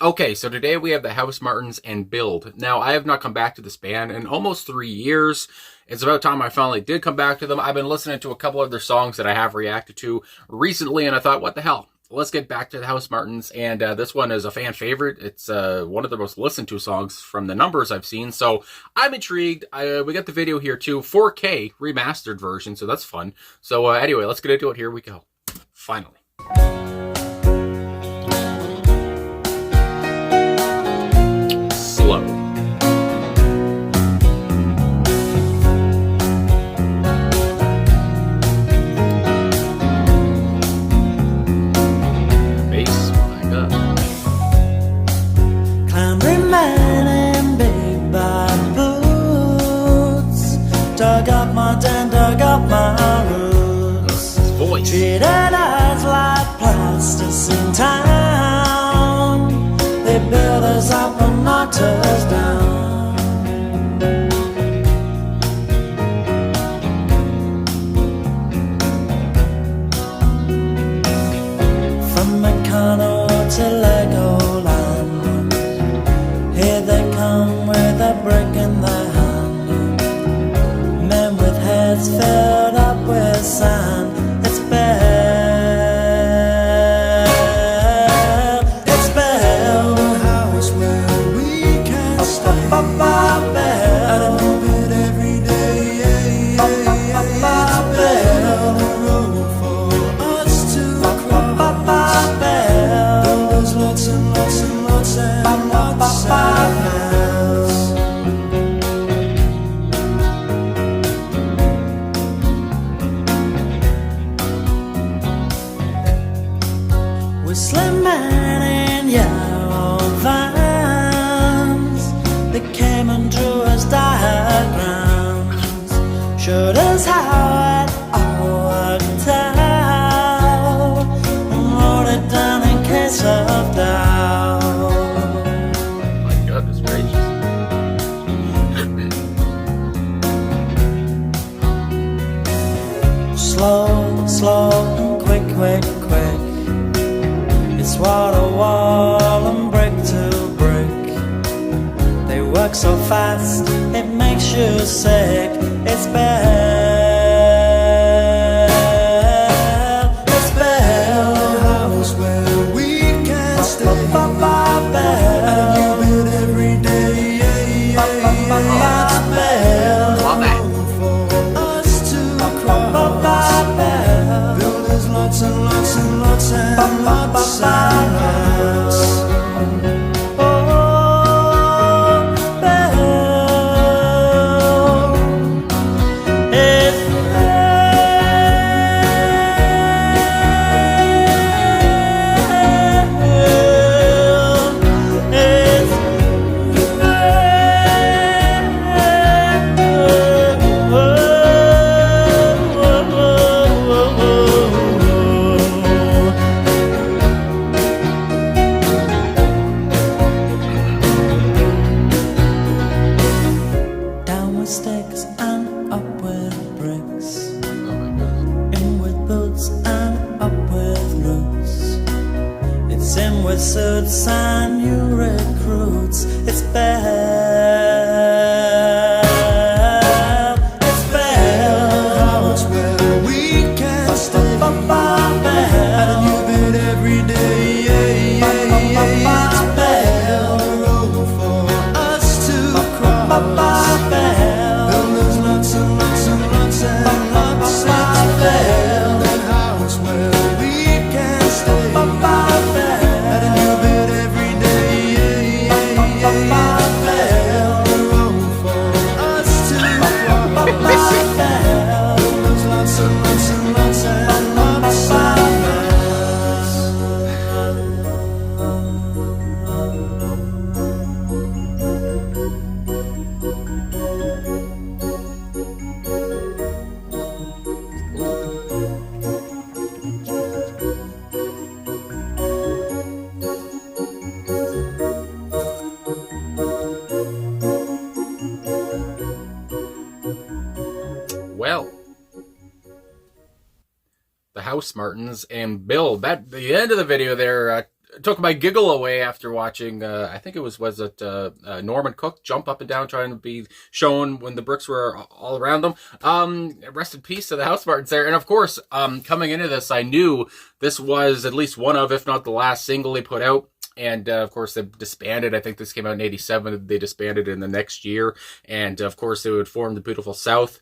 Okay, so today we have the Housemartins and Build. Now, I have not come back to this band in almost 3 years. It's about time I finally did come back to them. I've been listening to a couple of their songs that I have reacted to recently, and I thought, what the hell? Let's get back to the Housemartins, and this one is a fan favorite. It's one of the most listened to songs from the numbers I've seen, so I'm intrigued. We got the video here too, 4K remastered version, so that's fun. So anyway, let's get into it. Here we go. Finally. Slow. Bass, my God. Clambering man in big bad boots, dug up my den, dug up my roots. His voice. Treated us like plasticine town. They built us up and knocked us down. From Meccano to Legoland, here they come with a brick in their hand. Men with heads filled up with sand. It's whistling men in yellow vans, they came and drew us diagrams, showed us how it all worked out, and wrote it down in case of doubt. My goodness gracious. Slow, slow, and quick, quick, quick. It's wall to wall and brick to brick. They work so fast, it makes you sick. It's Bell, it's Bell, a house where we can stay. And you build every day. It's Bell, Love that. for us to cross. Builders lots and lots and lots and lots and lots. Oh, Bell, it's down with sticks and up with bricks, Oh my goodness. in with boots and up with roots. It's in with suits and new recruits. It's Bell, it's Bell, house where we can stay. And you build every day. It's Bell, a road for us to cross. Builders lots and lots and lots and lots. It's Bell, that house where we can stay. And you build every day. Bell, a road for us to cross. Builders lots and lots and lots and lots. Well, the Housemartins and Build. That the end of the video there took my giggle away after watching, I think it was it Norman Cook jump up and down trying to be shown when the bricks were all around them. Rest in peace to the Housemartins there. And of course, coming into this, I knew this was at least one of, if not the last single they put out. And, of course, they disbanded. I think this came out in 87. They disbanded in the next year. And, of course, they would form the Beautiful South.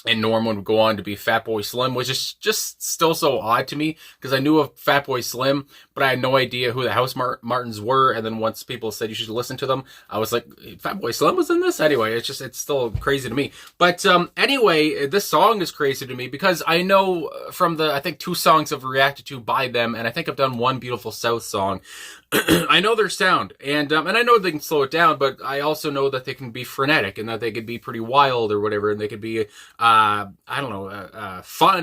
And Norman would go on to be Fatboy Slim, which is just still so odd to me because I knew of Fatboy Slim, but I had no idea who the Housemartins were. And then once people said you should listen to them, I was like, Fatboy Slim was in this? Anyway, it's still crazy to me. But anyway, this song is crazy to me because I know from the, I think 2 songs I've reacted to by them, and I think I've done one Beautiful South song. I know their sound, and I know they can slow it down, but I also know that they can be frenetic and that they could be pretty wild or whatever, and they could be, fun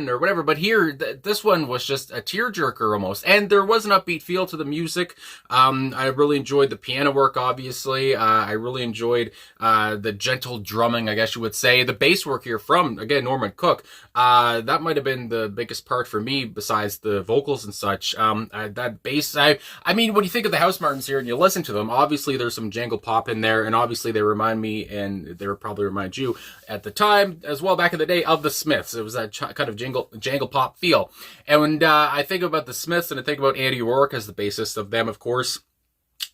or whatever. But here, this one was just a tearjerker almost, and there was an upbeat feel to the music. I really enjoyed the piano work, obviously. I really enjoyed the gentle drumming, I guess you would say. The bass work here from, again, Norman Cook. That might have been the biggest part for me besides the vocals and such. That bass, I mean, when you think of the Housemartins here and you listen to them, obviously there's some jangle pop in there, and obviously they remind me, and they would probably remind you at the time as well, back in the day, of the Smiths. It was that kind of jangle pop feel. And when I think about the Smiths, and I think about Andy Rourke as the bassist of them, of course,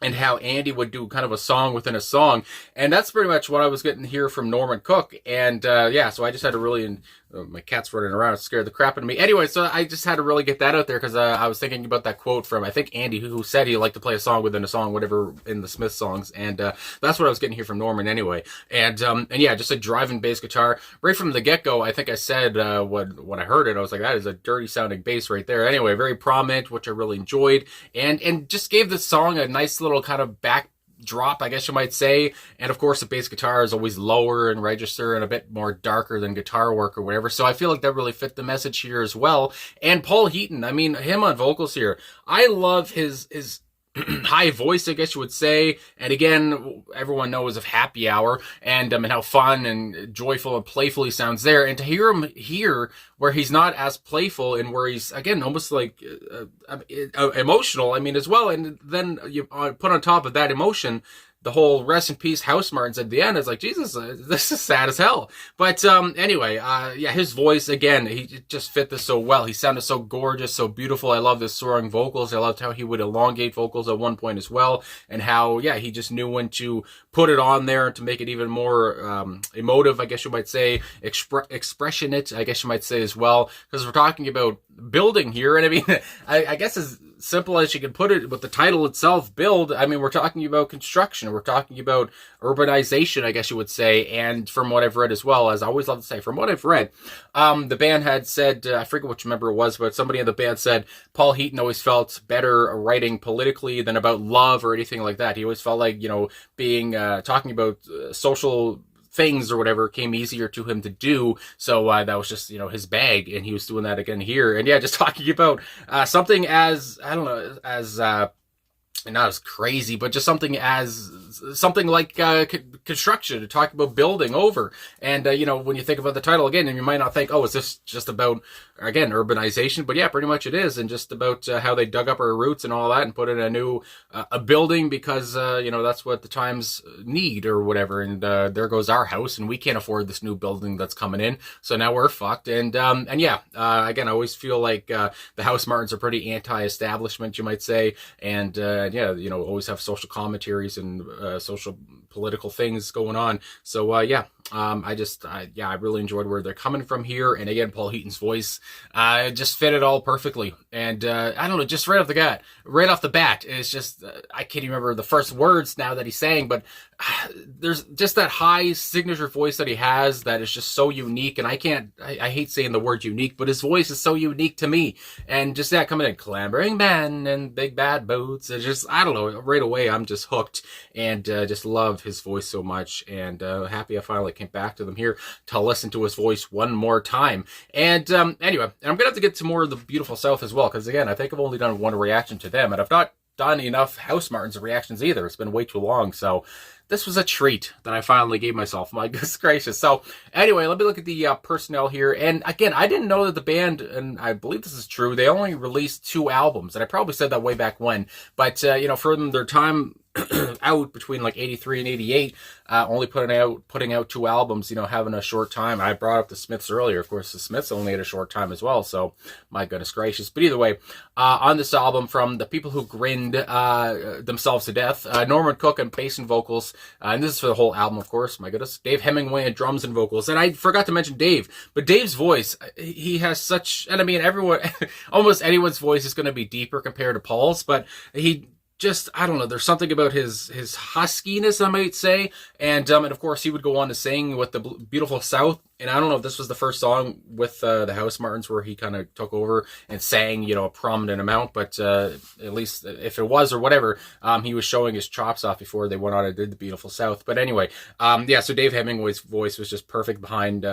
and how Andy would do kind of a song within a song. And that's pretty much what I was getting here from Norman Cook. And yeah, so I just had to really, my cat's running around, it scared the crap out of me. Anyway, so I just had to really get that out there because I was thinking about that quote from, I think, Andy, who said he liked to play a song within a song, whatever, in the Smith songs. And that's what I was getting here from Norman anyway. And yeah, just a driving bass guitar. Right from the get-go, I think I said when I heard it, I was like, that is a dirty sounding bass right there. Anyway, very prominent, which I really enjoyed. And just gave the song a nice little kind of backdrop, I guess you might say. And of course, the bass guitar is always lower in register and a bit more darker than guitar work or whatever. So I feel like that really fit the message here as well. And Paul Heaton, I mean, him on vocals here. I love his high voice, I guess you would say. And again, everyone knows of Happy Hour and how fun and joyful and playful he sounds there. And to hear him here where he's not as playful and where he's, again, almost like emotional, I mean, as well. And then you put on top of that emotion the whole rest in peace Housemartins at the end. Is like, Jesus, this is sad as hell. But anyway, yeah, his voice, again, he just fit this so well. He sounded so gorgeous, so beautiful. I love the soaring vocals. I loved how he would elongate vocals at one point as well, and how, yeah, he just knew when to put it on there to make it even more emotive, I guess you might say, expressionate, I guess you might say as well, because we're talking about building here. And I mean, I guess as simple as you can put it with the title itself, build, I mean, we're talking about construction. We're talking about urbanization, I guess you would say. And from what I've read as well, as I always love to say, from what I've read, the band had said, I forget which member it was, but somebody in the band said Paul Heaton always felt better writing politically than about love or anything like that. He always felt like, you know, being, talking about social things or whatever came easier to him to do. So that was just, you know, his bag, and he was doing that again here. And yeah, just talking about something as, I don't know, as not as crazy, but just something like construction, to talk about building over. And you know, when you think about the title again, and you might not think, oh, is this just about, again, urbanization? But yeah, pretty much it is, and just about how they dug up our roots and all that and put in a new a building because you know, that's what the times need or whatever. And there goes our house, and we can't afford this new building that's coming in, so now we're fucked. And yeah, again, I always feel like the Housemartins are pretty anti-establishment, you might say. And yeah, you know, always have social commentaries and social political things going on. So yeah, I really enjoyed where they're coming from here. And again, Paul Heaton's voice just fit it all perfectly. And I don't know, just right off the bat, it's just I can't even remember the first words now that he's saying, but there's just that high signature voice that he has that is just so unique. And I hate saying the word unique, but his voice is so unique to me. And just that coming in, clambering men and big bad boots, it's just, I don't know, right away I'm just hooked, and just love his voice so much. And happy I finally came back to them here to listen to his voice one more time. And anyway, and I'm gonna have to get to more of the Beautiful South as well, because again, I think I've only done one reaction to them, and I've not done enough Housemartins reactions either. It's been way too long, so this was a treat that I finally gave myself. My goodness gracious. So anyway, let me look at the personnel here. And again, I didn't know that the band, and I believe this is true, they only released 2 albums. And I probably said that way back when. But, you know, for them, their time out between like 83 and 88, only putting out 2 albums, you know, having a short time. I brought up the Smiths earlier. Of course, the Smiths only had a short time as well. So my goodness gracious. But either way, on this album from the people who grinned themselves to death, Norman Cook on bass and vocals. And this is for the whole album, of course. My goodness. Dave Hemingway on drums and vocals. And I forgot to mention Dave, but Dave's voice, he has such, and I mean, everyone, almost anyone's voice is going to be deeper compared to Paul's, but he just, I don't know, there's something about his huskiness, I might say. And of course, he would go on to sing with the Beautiful South. And I don't know if this was the first song with the Housemartins where he kind of took over and sang, you know, a prominent amount. But at least if it was or whatever, he was showing his chops off before they went on and did the Beautiful South. But anyway, yeah, so Dave Hemingway's voice was just perfect behind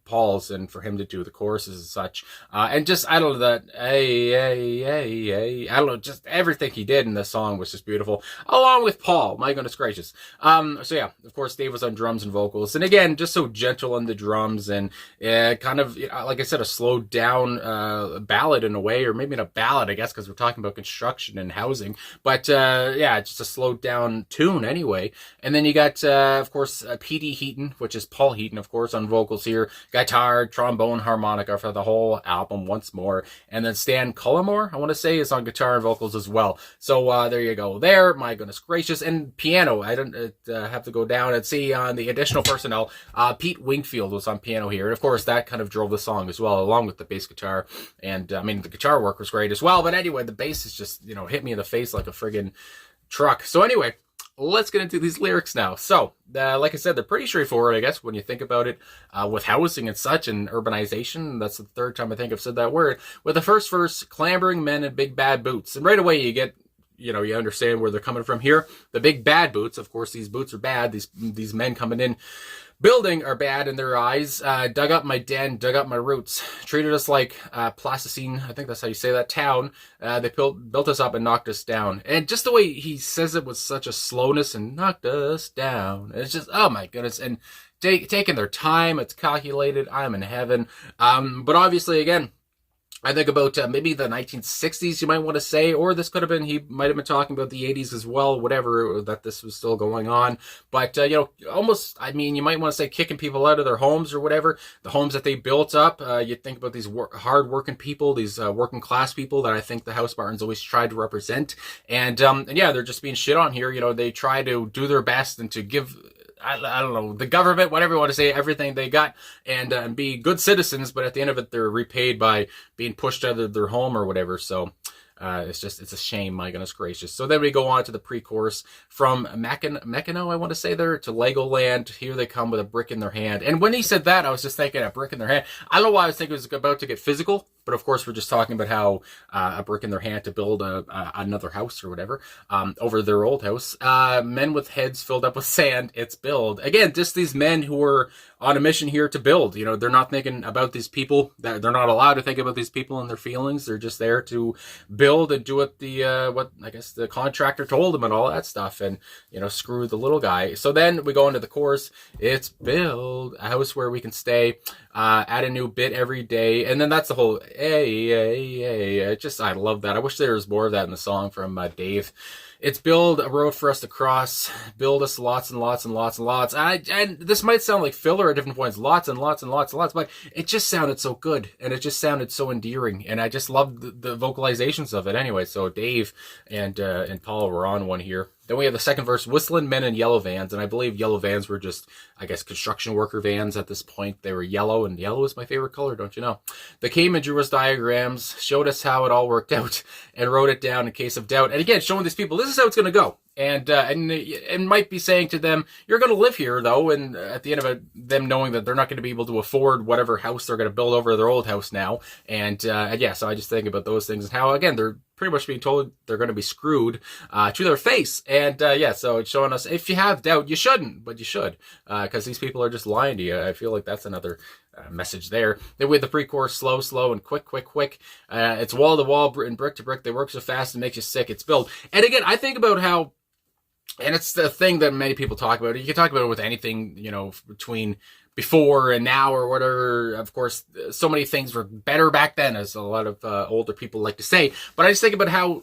Paul's, and for him to do the choruses and such. And just, I don't know, that, I don't know, just everything he did in the song was just beautiful, along with Paul. My goodness gracious. So yeah, of course, Dave was on drums and vocals. And again, just so gentle on the drums, and kind of, like I said, a slowed down ballad in a way, or maybe not a ballad, I guess, because we're talking about construction and housing. But yeah, just a slowed down tune anyway. And then you got, of course, P.D. Heaton, which is Paul Heaton, of course, on vocals here, guitar, trombone, harmonica for the whole album once more. And then Stan Cullimore, I want to say, is on guitar and vocals as well. So there you go there. My goodness gracious. And piano, I don't have to go down and see on the additional personnel. Pete Wingfield was on piano here, and of course that kind of drove the song as well, along with the bass guitar. And I mean, the guitar work was great as well, but anyway, the bass is just, you know, hit me in the face like a friggin' truck. So anyway, let's get into these lyrics now. So like I said, they're pretty straightforward, I guess, when you think about it, with housing and such and urbanization. That's the 3rd time I think I've said that word. With the first verse, clambering men in big bad boots, and right away you get, you know, you understand where they're coming from here. The big bad boots, of course, these boots are bad. These men coming in building are bad in their eyes. Dug up my den, dug up my roots, treated us like plasticine, I think that's how you say that, town. They built us up and knocked us down. And just the way he says it with such a slowness, and knocked us down. It's just, oh my goodness. And taking their time, it's calculated. I'm in heaven. But obviously, again, I think about maybe the 1960s, you might want to say, or this could have been, he might have been talking about the 80s as well, whatever, that this was still going on. But, you know, almost, I mean, you might want to say kicking people out of their homes or whatever, the homes that they built up. You think about these hard-working people, these working-class people that I think the Housemartins always tried to represent. And yeah, they're just being shit on here. You know, they try to do their best and to give, I don't know, the government, whatever you want to say, everything they got, and be good citizens, but at the end of it, they're repaid by being pushed out of their home or whatever. So it's a shame, my goodness gracious. So then we go on to the pre-chorus. From Mechano, I want to say there, to Legoland. Here they come with a brick in their hand. And when he said that, I was just thinking a brick in their hand. I don't know why I was thinking it was about to get physical, but of course we're just talking about how a brick in their hand to build another house or whatever over their old house. Men with heads filled up with sand, it's build. Again, just these men who are on a mission here to build. You know, they're not thinking about these people. They're not allowed to think about these people and their feelings. They're just there to build and do what what I guess the contractor told them and all that stuff, and, you know, screw the little guy. So then we go into the chorus. It's build a house where we can stay, add a new bit every day. And then that's the whole hey. I love that. I wish there was more of that in the song from Dave. It's build a road for us to cross, build us lots and lots and lots and lots. And this might sound like filler at different points, lots and lots and lots and lots, but it just sounded so good, and it just sounded so endearing, and I just loved the vocalizations of it anyway. So Dave and Paul were on one here. Then we have the second verse, whistling men in yellow vans. And I believe yellow vans were just, I guess, construction worker vans at this point. They were yellow, and yellow is my favorite color, don't you know? They came and drew us diagrams, showed us how it all worked out, and wrote it down in case of doubt. And again, showing these people, this is how it's going to go. And might be saying to them, you're going to live here, though. And at the end of it, them knowing that they're not going to be able to afford whatever house they're going to build over their old house now. And yeah, so I just think about those things and how, again, they're pretty much being told they're going to be screwed to their face. And yeah, so it's showing us, if you have doubt, you shouldn't, but you should, because these people are just lying to you. I feel like that's another message there. Then we have the pre-chorus, slow, slow, and quick, quick, quick. It's wall to wall and brick to brick. They work so fast it makes you sick. It's build. And again, I think about how, and it's the thing that many people talk about. You can talk about it with anything, between before and now or whatever. Of course, so many things were better back then, as a lot of older people like to say. But I just think about how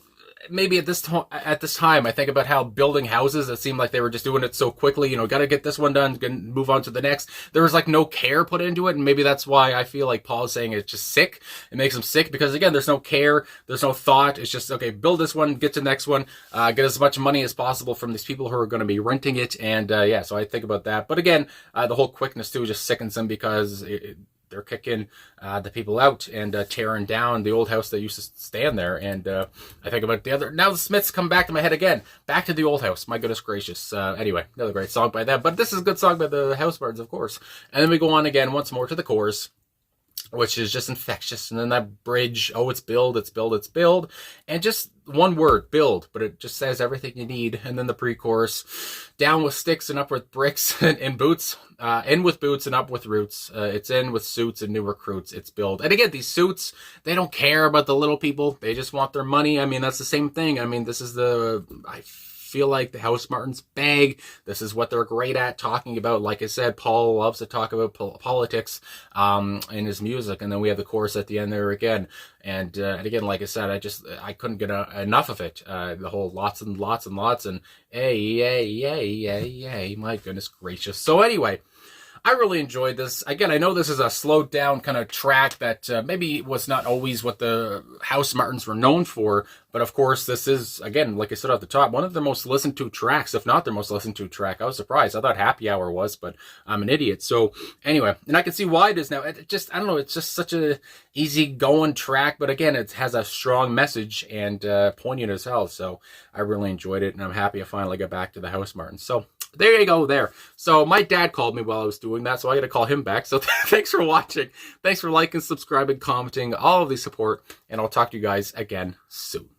maybe at this time, I think about how building houses, it seemed like they were just doing it so quickly, got to get this one done, move on to the next. There was like no care put into it. And maybe that's why I feel like Paul's saying it's just sick. It makes him sick because, again, there's no care. There's no thought. It's just, okay, build this one, get to the next one, get as much money as possible from these people who are going to be renting it. And so I think about that. But again, the whole quickness too just sickens them because they're kicking the people out and tearing down the old house that used to stand there. And I think about now the Smiths come back to my head again. Back to the old house. My goodness gracious. Anyway, another great song by them. But this is a good song by the Housemartins, of course. And then we go on again once more to the chorus, which is just infectious. And then that bridge, oh, it's build, it's build, it's build. And just one word, build, but it just says everything you need. And then the pre-chorus, down with sticks and up with bricks and boots, in with boots and up with roots. It's in with suits and new recruits. It's build. And again, these suits, they don't care about the little people. They just want their money. I mean, that's the same thing. I mean, this is I feel like the Housemartins bag. This is what they're great at talking about. Like I said, Paul loves to talk about politics in his music. And then we have the chorus at the end there again. And again, like I said, I couldn't get enough of it. The whole lots and lots and lots and yay, my goodness gracious. So anyway, I really enjoyed this. Again, I know this is a slowed down kind of track that maybe was not always what the Housemartins were known for. But of course, this is, again, like I said at the top, one of their most listened to tracks, if not their most listened to track. I was surprised. I thought Happy Hour was, but I'm an idiot. So anyway, and I can see why it is now. It just, I don't know, it's just such a easy going track. But again, it has a strong message and poignant as hell. So I really enjoyed it. And I'm happy I finally got back to the Housemartins. So there you go there. So my dad called me while I was doing that, so I got to call him back. So thanks for watching. Thanks for liking, subscribing, commenting, all of the support, and I'll talk to you guys again soon.